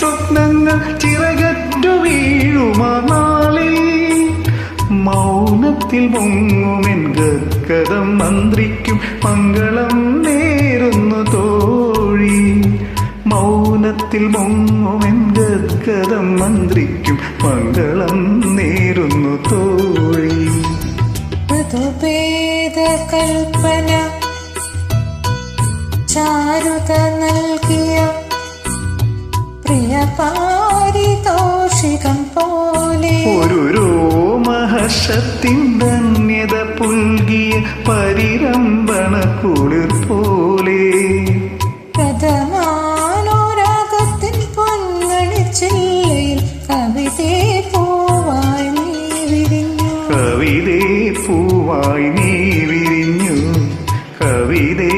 സ്വപ്നങ്ങൾ ചിറകറ്റു വീഴുമാ നാളിൽ മൗനത്തിൽ മുങ്ങുമെൻ ഗദ്ഗതം മന്ത്രിക്കും മംഗളം നേരുന്നു തോഴി. മൗനത്തിൽ മുങ്ങുമെൻ ഗദ്ഗതം മന്ത്രിക്കും മംഗളം നേരുന്നു തോഴി. കൽപ്പന ചാരുത നൽകിയ പ്രിയ പാരിതോഷികം പോലെ ഒരു രോമഹർഷത്തിൻ ധന്യത പുൽകിയ പരിരംഭണ കുളിർ പോലെ പ്രഥമാനുരാഗത്തിൻ പൊൻമണിച്ചില്ലയിൽ കവിതേ പൂവായി നീ വിരിഞ്ഞു. കവിതേ പൂവായി നീ വിരിഞ്ഞു. കവിതേ